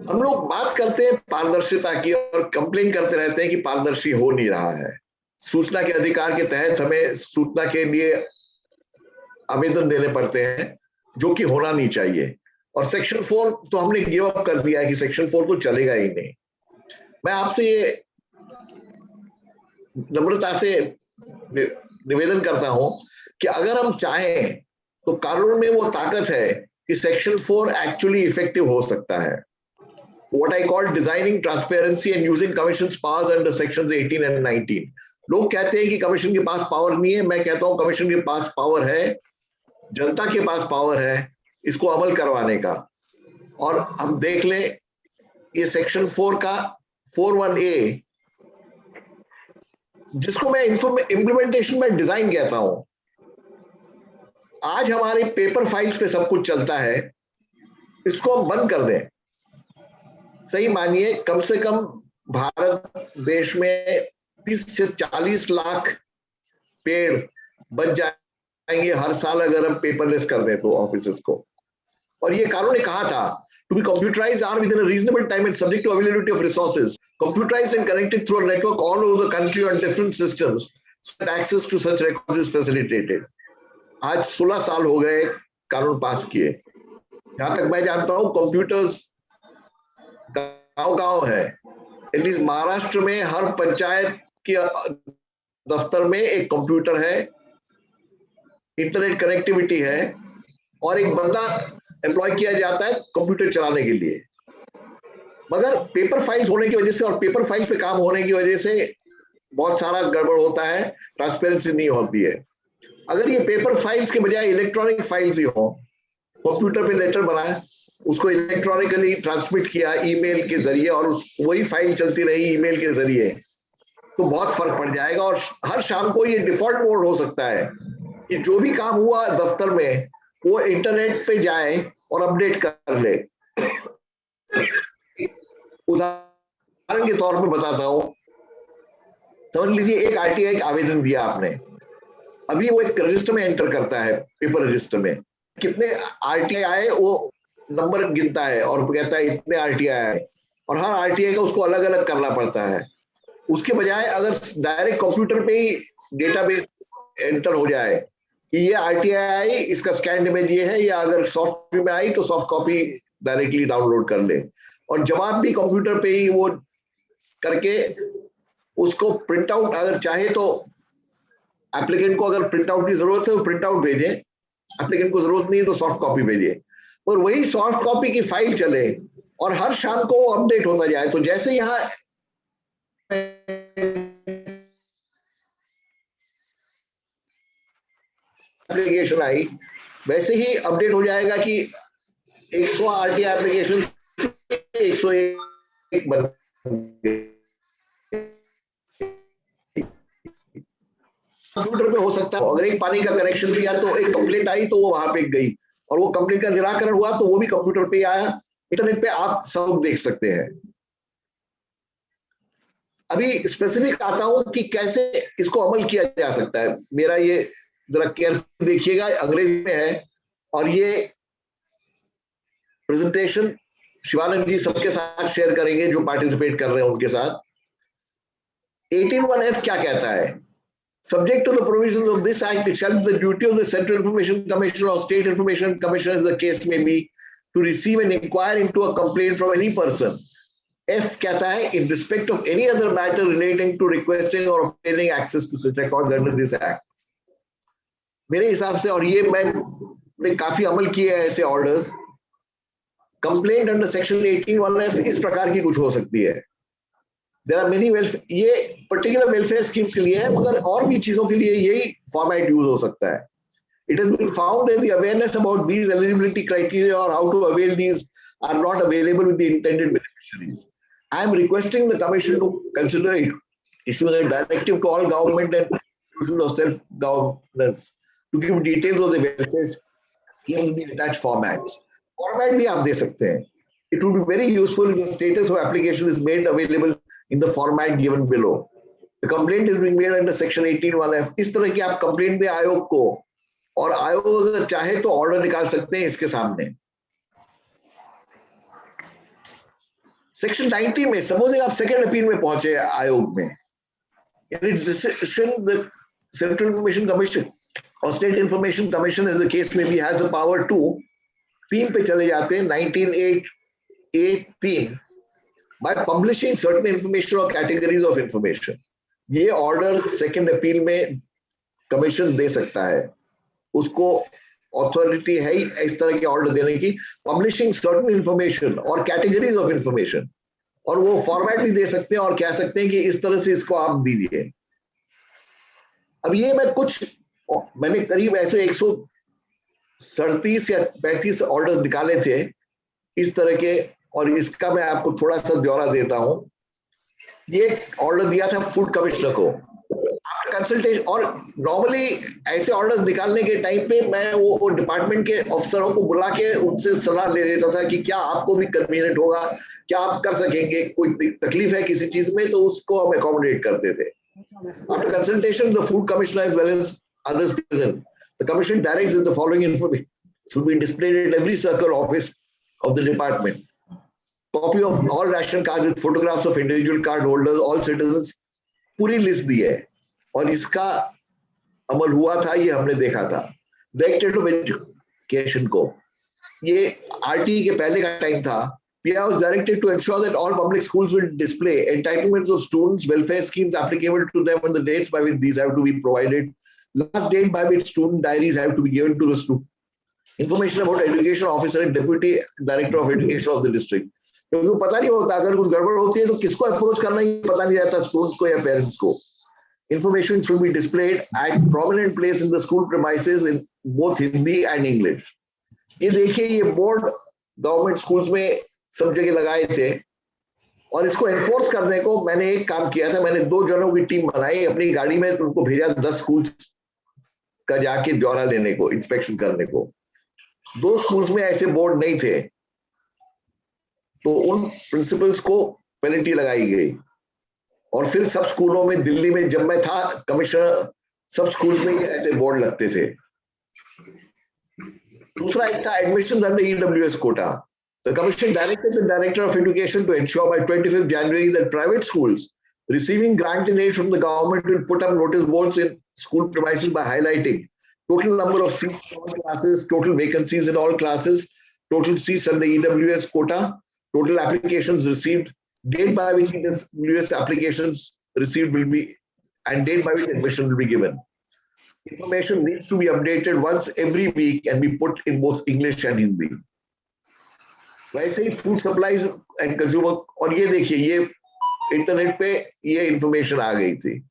हम लोग बात करते हैं पारदर्शिता की और कंप्लेन करते रहते हैं कि पारदर्शी हो नहीं रहा है। सूचना के अधिकार के तहत हमें सूचना के लिए आवेदन देने पड़ते हैं, जो कि होना नहीं चाहिए। और सेक्शन 4 तो हमने गिव अप कर दिया है कि सेक्शन 4 तो चलेगा ही नहीं। मैं आपसे ये नम्रता से निवेदन करता हूं कि अगर हम चाहें तो कानून में वो ताकत है कि सेक्शन 4 एक्चुअली इफेक्टिव हो सकता है। What I call designing transparency and using Commission's powers under sections 18 and 19. लोग कहते हैं कि कमीशन के पास पावर नहीं है, मैं कहता हूं कमीशन के पास पावर है, जनता के पास पावर है इसको अमल करवाने का। और हम देख लें ये सेक्शन 4 का 41A, जिसको मैं इंप्लीमेंटेशन में डिजाइन कहता हूं। आज हमारे पेपर फाइल्स पे सब कुछ चलता है, इसको हम बंद कर दें। सही मानिए कम से कम भारत देश में 30 से 40 लाख पेड़ बच जाएंगे हर साल अगर हम पेपरलेस कर दें तो ऑफिसेस को। और ये कानून ने कहा था to be computerized are within a reasonable time and subject to availability of resources, computerized and connected through a network all over the country on different systems, so that access to such records is facilitated. आज 16 साल हो गए कानून पास किए। जहां तक मैं जानता हूं कंप्यूटर्स गांव-गांव है। एटलीस्ट महाराष्ट्र में हर पंचायत के दफ्तर में एक कंप्यूटर है, इंटरनेट कनेक्टिविटी है और एक बंदा एम्प्लॉय किया जाता है कंप्यूटर चलाने के लिए। मगर पेपर फाइल्स होने की वजह से और पेपर फाइल्स पे काम होने की वजह से बहुत सारा गड़बड़ होता है, ट्रांसपेरेंसी नहीं होती है। अगर ये पेपर फाइल्स के बजाय इलेक्ट्रॉनिक फाइल्स ही हो, कंप्यूटर पे लेटर बनाया, उसको इलेक्ट्रॉनिकली ट्रांसमिट किया ईमेल के जरिए और वही फाइल चलती रही ईमेल के जरिए, तो बहुत फर्क पड़ जाएगा। और हर शाम को ये डिफॉल्ट मोड हो सकता है कि जो भी काम हुआ दफ्तर में वो इंटरनेट पे जाए और अपडेट कर ले। उदाहरण के तौर पे बताता हूं, समझ लीजिए एक आरटीआई का आवेदन दिया आपने, अभी वो एक रजिस्टर में एंटर करता है, पेपर रजिस्टर में कितने आरटीआई आए वो नंबर गिनता है और कहता है इतने आरटीआई आए, और हर आरटीआई का उसको अलग अलग करना पड़ता है। उसके बजाय अगर डायरेक्ट कंप्यूटर पे ही डेटाबेस एंटर हो जाए कि ये आरटीआई आई, इसका स्कैन इमेज ये है, या अगर सॉफ्ट कॉपी में आई तो सॉफ्ट कॉपी डायरेक्टली डाउनलोड कर ले, और जवाब भी कंप्यूटर पे ही वो करके उसको प्रिंट आउट अगर चाहे तो एप्लीकेंट को अगर प्रिंट आउट की जरूरत है तो प्रिंट आउट भेजे, एप्लीकेंट को जरूरत नहीं है तो सॉफ्ट कॉपी भेजिए, और वही सॉफ्ट कॉपी की फाइल चले और हर शाम को वो अपडेट होता जाए। तो जैसे यहाँ एप्लीकेशन आई वैसे ही अपडेट हो जाएगा कि 100 आरटीआई एप्लीकेशन 101 बन कंप्यूटर पे हो सकता है। अगर एक पानी का कनेक्शन दिया तो एक कंप्लेंट आई तो वो वहां पे गई और वो कंप्लेंट का निराकरण हुआ तो वो भी कंप्यूटर पे आया, इंटरनेट पे आप सब देख सकते हैं। अभी स्पेसिफिक आता हूं कि कैसे इसको अमल किया जा सकता है। मेरा ये जरा केयरफुल देखिएगा, अंग्रेजी में है और ये प्रेजेंटेशन शिवानंद जी सबके साथ शेयर करेंगे जो पार्टिसिपेट कर रहे हैं उनके साथ। 18(1)(f) क्या कहता है? Subject to the provisions of this act, it shall be the duty of the Central Information Commission or State Information Commission, as the case may be, to receive and inquire into a complaint from any person. F कहता है in respect of any other matter relating to requesting or obtaining access to such records under this act. मेरे हिसाब से, और ये मैं काफी अमल किए हैं ऐसे orders, complaint under section 18(1)(f) इस प्रकार की कुछ हो सकती है। There are many welfare, ये पर्टिकुलर वेलफेयर स्कीम्स के लिए है, मगर और भी चीजों के लिए यही फॉर्मेट यूज हो सकता है। It has been found that the awareness about these eligibility criteria or how to avail these are not available with the intended beneficiaries. I am requesting the Commission to consider issuing a directive to all government and institutions of self-governance to give details of the welfare schemes in the attached formats. Format भी आप दे सकते हैं। It would be very useful if the status of application is made available in the format given below. The complaint is being made under section 18(1)(f). इस तरह की आप complaint में आयोग को, और आयोग अगर चाहे तो ऑर्डर निकाल सकते हैं इसके सामने। सेक्शन 19 में सपोजिंग आप सेकेंड अपील में पहुंचे आयोग में, in its decision the Central Information Commission or State Information Commission as the case may be has the power to 3 पे चले जाते हैं 1983 by publishing certain information or categories of information. ये ऑर्डर सेकेंड अपील में commission दे सकता है, उसको authority है ही इस तरह के ऑर्डर देने की, पब्लिशिंग सर्टेन इंफॉर्मेशन और कैटेगरीज ऑफ इंफॉर्मेशन, और वो फॉर्मेट भी दे सकते हैं और कह सकते हैं कि इस तरह से इसको आप दीजिए। अब ये मैंने करीब ऐसे 137 या 35 ऑर्डर्स निकाले थे इस तरह के, और इसका मैं आपको थोड़ा सा ब्यौरा देता हूं। ये ऑर्डर दिया था फूड कमिश्नर को आफ्टर कंसल्टेशन, और नॉर्मली ऐसे ऑर्डर्स निकालने के टाइम पे मैं वो डिपार्टमेंट के अफसरों को बुला के उनसे सलाह ले लेता था कि क्या आपको भी कन्वीनियंट होगा, क्या आप कर सकेंगे, कोई तकलीफ है किसी चीज में, तो उसको हम अकोमोडेट करते थे। After consultation the food commissioner as well as others present, the commission directs that the following information should be displayed at every circle office of the department. Copy of all ration cards with photographs of individual card holders, all citizens, पूरी list दी है, और इसका अमल हुआ था, ये हमने देखा था। डायरेक्टरेट ऑफ एजुकेशन को, ये आरटी के पहले का टाइम था, PI was directed to ensure that all public schools will display entitlements of students, welfare schemes applicable to them, and the dates by which these have to be provided. Last date by which student diaries have to be given to the student. Information about education officer and deputy director of education of the district. क्योंकि पता नहीं होता, अगर कुछ गड़बड़ होती है तो किसको अप्रोच करना ही पता नहीं रहता, स्टूडेंट्स को या पेरेंट्स को। Information should be displayed at prominent place in the school premises in both Hindi and English. ये देखिए, ये बोर्ड गवर्नमेंट स्कूल्स में सब जगह लगाए थे, और इसको एनफोर्स करने को मैंने एक काम किया था। मैंने 2 जनों की टीम बनाई अपनी गाड़ी में, उनको भेजा 10 स्कूल्स का जाके ब्यौरा लेने को, इंस्पेक्शन करने को। 2 स्कूल्स में ऐसे बोर्ड नहीं थे, तो उन प्रिंसिपल्स को पेनल्टी लगाई गई। और फिर सब स्कूलों में, दिल्ली में जब मैं था कमिश्नर, सब स्कूल्स में ऐसे बोर्ड लगते थे। दूसरा एक था admission under EWS quota. The commission directed the director of education to ensure by 25th January that private schools receiving grant and aid from the government will put up notice boards in school premises by highlighting total number of seats in all classes, total vacancies in all classes, total seats under EWS quota, total applications received, date by which EWS applications received will be, and date by which admission will be given. Information needs to be updated once every week and be put in both English and Hindi. वैसे ही food supplies and consumer, और ये देखिए, ये internet पे ये information आ गई थी,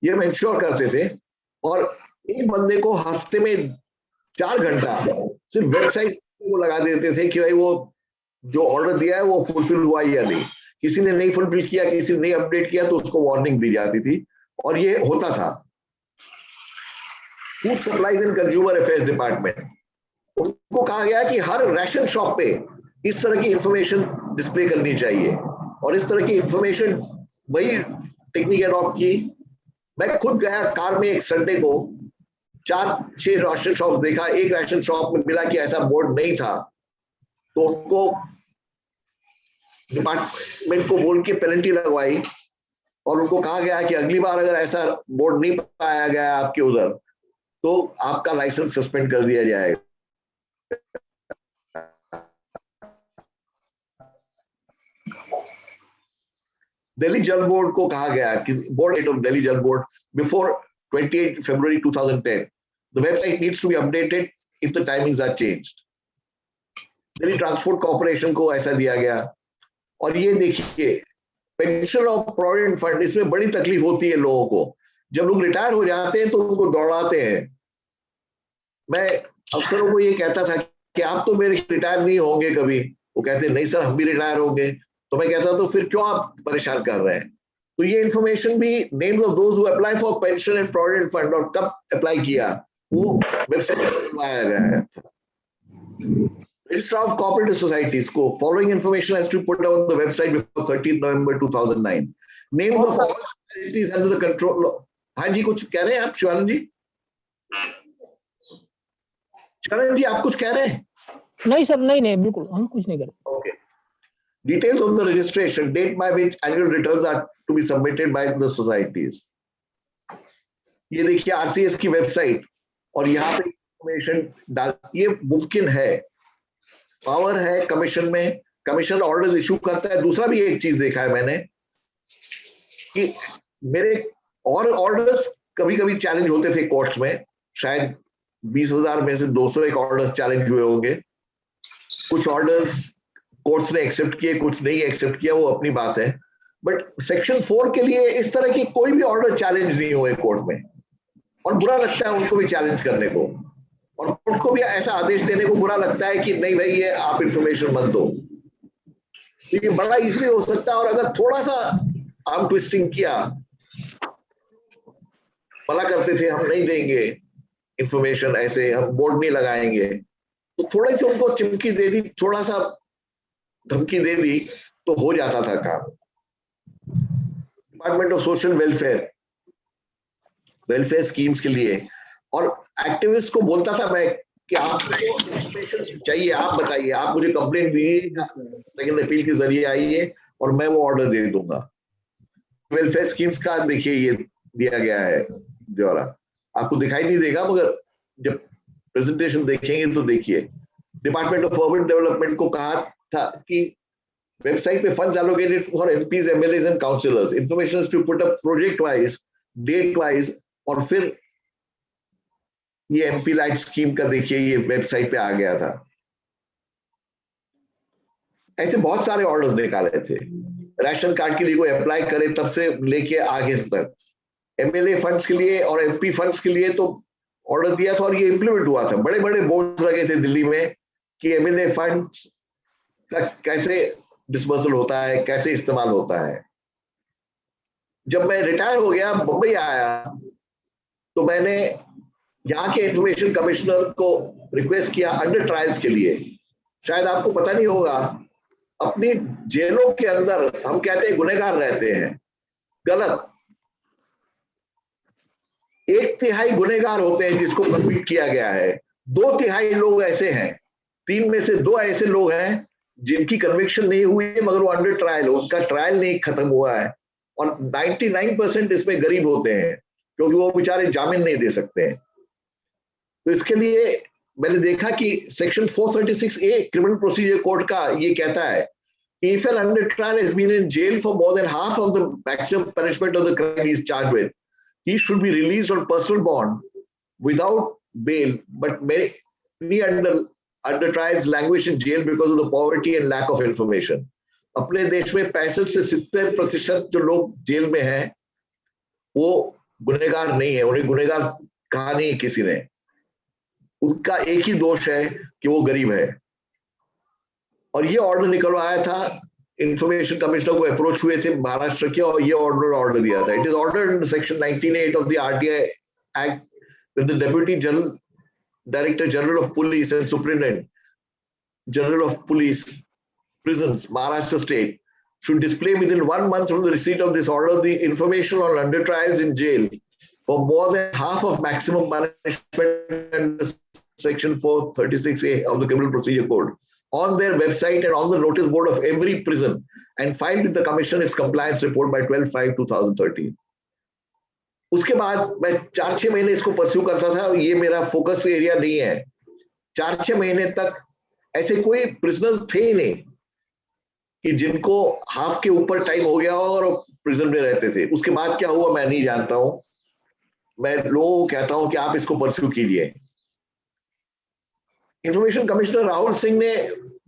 ये हम इंश्योर करते थे। और एक बंदे को हफ्ते में 4 घंटा सिर्फ वेबसाइट को लगा देते थे कि भाई वो जो ऑर्डर दिया है वो फुलफिल हुआ या नहीं। किसी ने नहीं फुलफिल किया, किसी ने नहीं अपडेट किया, तो उसको वार्निंग दी जाती थी, और ये होता था। Food supplies and consumer affairs department, उनको कहा गया कि हर राशन शॉप पे इस तरह की इंफॉर्मेशन डिस्प्ले करनी चाहिए, और इस तरह की इंफॉर्मेशन वही टेक्निक अडॉप्ट की। मैं खुद गया कार में एक संडे को, 4-6 राशन शॉप देखा, एक राशन शॉप में मिला कि ऐसा बोर्ड नहीं था, तो उनको डिपार्टमेंट को बोल के पेनल्टी लगवाई, और उनको कहा गया कि अगली बार अगर ऐसा बोर्ड नहीं पाया गया आपके उधर, तो आपका लाइसेंस सस्पेंड कर दिया जाएगा। दिल्ली जल बोर्ड को कहा गया कि बोर्ड ऑफ दिल्ली जल board before 28 February 2010 the website needs to be updated if the timings are changed. Delhi transport corporation को ऐसा दिया गया। और ये देखिए, पेंशन और प्रोविडेंट फंड, इसमें बड़ी तकलीफ होती है लोगों को। जब लोग रिटायर हो जाते हैं तो उनको दौड़ाते हैं। मैं अफसरों को ये कहता था कि आप तो मेरे रिटायर नहीं होंगे कभी, वो कहते नहीं सर हम भी रिटायर होंगे। तो मैं कहता तो फिर क्यों आप परेशान कर रहे हैं। तो ये इंफॉर्मेशन भी, names of those who apply for pension and provident fund और कब अप्लाई किया, वो वेबसाइट पर लगाया गया है। Register of Cooperative Societies को following information has to be put on the website before 30th November 2009. Names of all societies under the control. हाँ जी, कुछ कह रहे हैं आप शिवानंद जी? शिवानंद जी आप कुछ कह रहे हैं? नहीं सर, नहीं बिल्कुल हम कुछ नहीं कर रहे। Okay. Details of the registration, date by which annual returns are to be submitted by the societies. ये देखिए आरसीएस की वेबसाइट, और यहाँ पे इंफॉर्मेशन डाल, ये मुमकिन है, पावर है कमीशन में, कमीशन ऑर्डर्स इशू करता है। दूसरा भी एक चीज देखा है मैंने कि मेरे और ऑर्डर्स कभी कभी चैलेंज होते थे कोर्ट्स में, शायद 20,000 में से 201 ऑर्डर्स चैलेंज हुए होंगे। कुछ ऑर्डर्स कोर्ट्स ने एक्सेप्ट किए, कुछ नहीं एक्सेप्ट किया, वो अपनी बात है। बट सेक्शन 4 के लिए इस तरह की कोई भी ऑर्डर चैलेंज नहीं हुए कोर्ट में, और बुरा लगता है उनको भी चैलेंज करने को, और कोर्ट को भी ऐसा आदेश देने को बुरा लगता है कि नहीं भाई ये आप इंफॉर्मेशन मत दो। तो ये बड़ा इजीली हो सकता है, और अगर थोड़ा सा आर्म ट्विस्टिंग किया, मना करते थे हम नहीं देंगे इंफॉर्मेशन, ऐसे हम बोर्ड नहीं लगाएंगे, तो थोड़ी सी उनको चिमकी दे दी, थोड़ा सा धमकी दे दी, तो हो जाता था काम। Department of social welfare, welfare schemes के लिए, और एक्टिविस्ट को बोलता था मैं कि आपको इंफॉर्मेशन चाहिए, आप बताइए, आप मुझे कंप्लेंट दीजिए, सेकंड अपील के जरिए आइए और मैं वो ऑर्डर दे दूंगा। वेलफेयर स्कीम्स का देखिए ये दिया गया है ब्यौरा, आपको दिखाई नहीं देगा मगर जब प्रेजेंटेशन देखेंगे तो देखिए। डिपार्टमेंट ऑफ अर्बन डेवलपमेंट को कहा था कि वेबसाइट पे funds allocated for MPs, MLAs and councillors, information is to put up project wise, date wise, और फिर ये एमपी लाइट स्कीम का देखिए ये वेबसाइट पे आ गया था। ऐसे बहुत सारे ऑर्डर्स निकाले थे। राशन कार्ड के लिए कोई अप्लाई करे तब से लेके आगे तक, एमएलए फंड्स के लिए और एमपी फंड्स के लिए तो ऑर्डर दिया था और ये इंप्लीमेंट हुआ था। बड़े बड़े बोर्ड लगे थे दिल्ली में कि एमएलए फंड का कैसे डिस्बर्सल होता है, कैसे इस्तेमाल होता है। जब मैं रिटायर हो गया, मुंबई आया, तो मैंने यहाँ के इंफॉर्मेशन कमिश्नर को रिक्वेस्ट किया अंडर ट्रायल्स के लिए। शायद आपको पता नहीं होगा, अपनी जेलों के अंदर हम कहते हैं गुनहगार रहते हैं, गलत। 1/3 गुनहगार होते हैं जिसको कन्विक्ट किया गया है, 2/3 लोग ऐसे हैं, 3 में से 2 ऐसे लोग हैं जिनकी कन्विक्शन नहीं हुई है मगर वो अंडर ट्रायल, उनका ट्रायल नहीं खत्म हुआ है, और 99% इसमें गरीब होते हैं क्योंकि वो बेचारे जामीन नहीं दे सकते हैं। तो इसके लिए मैंने देखा कि section 436A criminal procedure code का ये कहता है कि if an under trial has been in jail for more than half of the maximum punishment of the crime he is charged with, he should be released on personal bond without bail, but many under trials languish in jail because of the poverty and lack of information. अपने देश में 65 से 70% जो लोग jail में हैं वो गुनहगार नहीं है, उन्हें गुनहगार कहा नहीं है किसी ने, उनका एक ही दोष है कि वो गरीब है। और ये ऑर्डर निकलवाया था, इंफॉर्मेशन कमिश्नर को अप्रोच हुए थे महाराष्ट्र के, और ये ऑर्डर दिया था। It is ordered in section 98 of the RTI act that the Deputy Director General of Police and Superintendent General of Police Prisons, Maharashtra State, should display within 1 month from the receipt of this order the information on under trials in jail for more than half of maximum punishment under Section 436A of the Criminal Procedure Code on their website and on the notice board of every prison, and filed with the Commission its compliance report by 12/5/2013. उसके बाद मैं 4-6 महीने इसको pursue करता था, ये मेरा focus area नहीं है। 4-6 महीने तक ऐसे कोई प्रिजनर्स थे ही नहीं कि जिनको हाफ के ऊपर टाइम हो गया हो और प्रिजन में रहते थे। उसके बाद क्या हुआ मैं नहीं जानता हूं, मैं लोगों को कहता हूं कि आप इसको परस्यू कीजिए। इंफॉर्मेशन कमिश्नर राहुल सिंह ने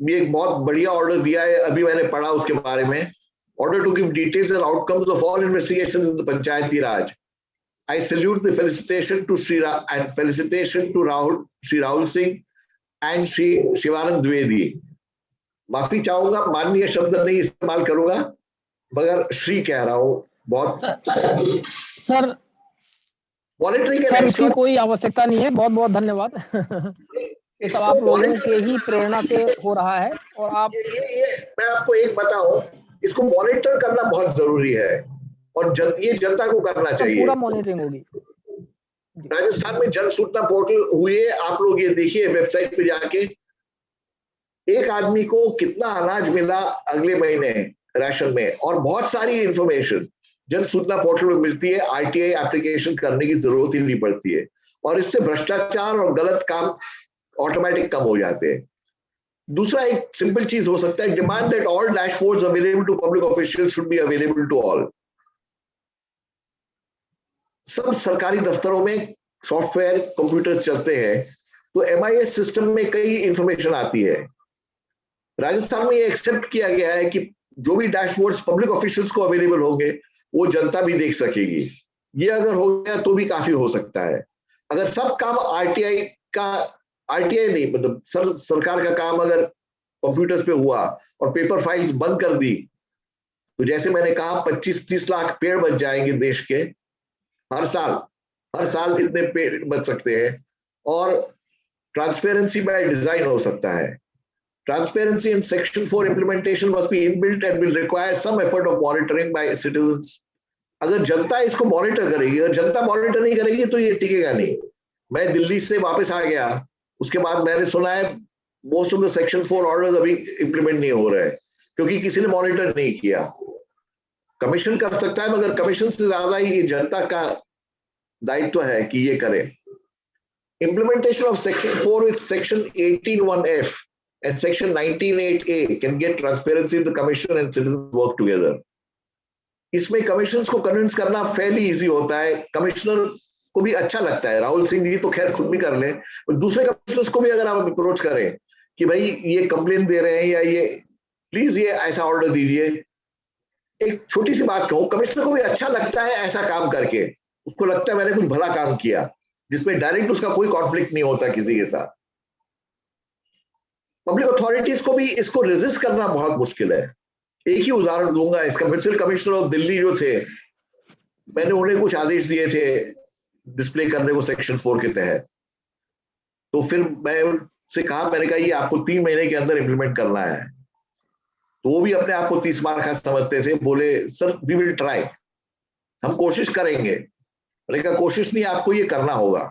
भी एक बहुत बढ़िया ऑर्डर दिया है, अभी मैंने पढ़ा उसके बारे में। Order to give details and outcomes of all investigation in the Panchayati Raj. I salute the felicitation to Shri Rahul Singh and Shri Shivanand Dwivedi. माफी चाहूंगा, माननीय शब्द नहीं इस्तेमाल करूंगा, मगर श्री कह रहा हूं। बहुत सर मॉनिटरिंग सर इसकी कोई आवश्यकता नहीं है, बहुत बहुत धन्यवाद। ये सब आप लोगों के ही प्रेरणा से हो रहा है। और आप मैं आपको एक बताऊं, इसको मॉनिटर करना बहुत जरूरी है और ये जनता को करना चाहिए। पूरा मॉनिटरिंग होगी। राजस्थान में जन सूचना पोर्टल हुई है, आप लोग ये देखिए वेबसाइट पे जाके, एक आदमी को कितना अनाज मिला अगले महीने राशन में, और बहुत सारी इंफॉर्मेशन जन सूचना पोर्टल में मिलती है। आरटीआई एप्लीकेशन करने की जरूरत ही नहीं पड़ती है, और इससे भ्रष्टाचार और गलत काम ऑटोमेटिक कम हो जाते हैं। दूसरा एक सिंपल चीज हो सकता है, demand that all dashboards available to public officials should be available to all. सब सरकारी दफ्तरों में सॉफ्टवेयर कंप्यूटर्स चलते हैं, तो एमआईएस सिस्टम में कई इंफॉर्मेशन आती है। राजस्थान में ये एक्सेप्ट किया गया है कि जो भी डैशबोर्ड्स पब्लिक ऑफिशियल्स को अवेलेबल होंगे वो जनता भी देख सकेगी। ये अगर हो गया तो भी काफी हो सकता है। अगर सब काम आरटीआई नहीं, मतलब सरकार का काम अगर कंप्यूटर्स पे हुआ और पेपर फाइल्स बंद कर दी, तो जैसे मैंने कहा 25-30 लाख पेड़ बच जाएंगे देश के हर साल इतने पेड़ बच सकते हैं। और ट्रांसपेरेंसी बाय डिजाइन हो सकता है। Transparency in Section 4 implementation must be inbuilt and will require some effort of monitoring by citizens. अगर जनता इसको मॉनिटर करेगी, अगर जनता मॉनिटर नहीं करेगी तो ये टिकेगा नहीं। मैं दिल्ली से वापस आ गया, उसके बाद मैंने सुना है most of the section 4 orders अभी इंप्लीमेंट नहीं हो रहे क्योंकि किसी ने मॉनिटर नहीं किया। कमीशन कर सकता है, मगर कमीशन से ज्यादा ही जनता का दायित्व है कि ये करे। Implementation of Section 4 with Section 18(1)(f) and Section 19(8)(a) can get transparency if the commission and citizens work together. इसमें कमिश्नर्स को कन्विंस करना फेयरली इजी होता है, कमिश्नर को भी अच्छा लगता है। राहुल सिंह जी तो खैर खुद भी कर ले, दूसरे कमिश्नर्स को भी अगर आप अप्रोच करें कि भाई ये कंप्लेन दे रहे हैं या ये प्लीज ये ऐसा ऑर्डर दीजिए। एक छोटी सी बात कहूं, कमिश्नर को भी अच्छा लगता है ऐसा काम करके, उसको लगता है मैंने कुछ भला काम किया, जिसमें डायरेक्ट उसका कोई कॉन्फ्लिक्ट नहीं होता किसी के साथ। पब्लिक अथॉरिटीज को भी इसको रेजिस्ट करना बहुत मुश्किल है। एक ही उदाहरण दूंगा इसका। म्युनिसिपल कमिश्नर ऑफ दिल्ली जो थे, मैंने उन्हें कुछ आदेश दिए थे डिस्प्ले करने को सेक्शन 4 के तहत, तो फिर मैं उनसे कहा, मैंने कहा ये आपको 3 महीने के अंदर इंप्लीमेंट करना है। तो वो भी अपने आप को 30 मार खा समझते थे, बोले सर वी विल ट्राई, हम कोशिश करेंगे। मैंने कहा कोशिश नहीं, आपको ये करना होगा।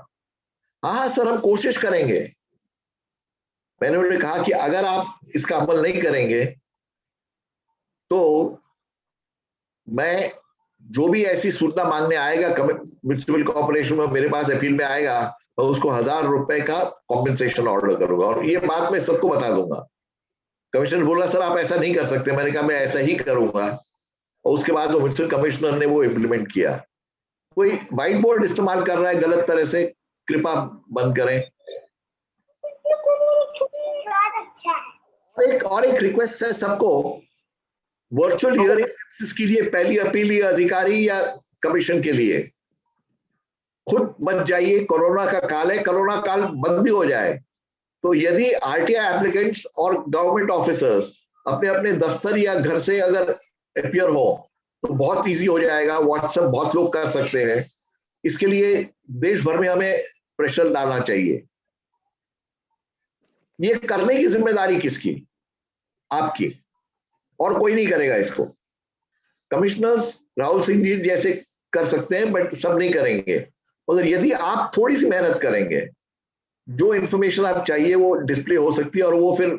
हाँ सर हम कोशिश करेंगे। मैंने उन्हें कहा कि अगर आप इसका अमल नहीं करेंगे तो मैं जो भी ऐसी सूचना मांगने आएगा म्युनिसिपल कॉर्पोरेशन में, मेरे पास अपील में आएगा, मैं उसको 1000 रुपए का कॉम्पेंसेशन ऑर्डर करूंगा और ये बात मैं सबको बता दूंगा। कमिश्नर बोला सर आप ऐसा नहीं कर सकते। मैंने कहा मैं ऐसा ही करूंगा, और उसके बाद वो म्युनिसिपल कमिश्नर ने वो इम्प्लीमेंट किया। कोई व्हाइट बोर्ड इस्तेमाल कर रहा है गलत तरह से, कृपा बंद करें। एक रिक्वेस्ट है सबको, वर्चुअल हियरिंग के लिए पहली अपील या अधिकारी या कमीशन के लिए खुद मत जाइए। कोरोना का काल है, कोरोना काल बंद भी हो जाए तो यदि आरटीआई एप्लीकेंट्स और गवर्नमेंट ऑफिसर्स अपने अपने दफ्तर या घर से अगर अपीयर हो तो बहुत इजी हो जाएगा। व्हाट्सएप बहुत लोग कर सकते हैं। इसके लिए देश भर में हमें प्रेशर डालना चाहिए। ये करने की जिम्मेदारी किसकी? आपकी, और कोई नहीं करेगा इसको। कमिश्नर्स राहुल सिंह जी जैसे कर सकते हैं बट सब नहीं करेंगे। मगर यदि आप थोड़ी सी मेहनत करेंगे, जो इंफॉर्मेशन आप चाहिए वो डिस्प्ले हो सकती है, और वो फिर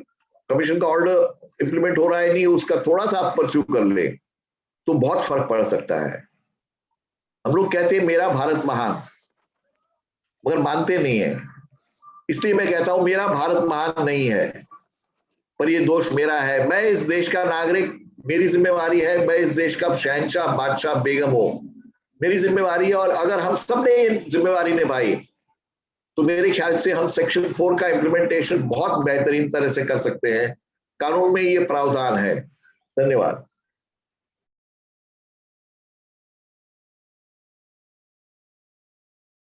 कमीशन का ऑर्डर इंप्लीमेंट हो रहा है नहीं, उसका थोड़ा सा आप परस्यू कर ले तो बहुत फर्क पड़ सकता है। हम लोग कहते हैं मेरा भारत महान, मगर मानते नहीं है। इसलिए मैं कहता हूं मेरा भारत महान नहीं है, पर ये दोष मेरा है। मैं इस देश का नागरिक, मेरी जिम्मेवारी है। मैं इस देश का शहंशाह बादशाह बेगम हूं, मेरी जिम्मेवारी है। और अगर हम सब ने ये जिम्मेवारी निभाई तो मेरे ख्याल से हम सेक्शन 4 का इम्प्लीमेंटेशन बहुत बेहतरीन तरह से कर सकते हैं। कानून में ये प्रावधान है। धन्यवाद।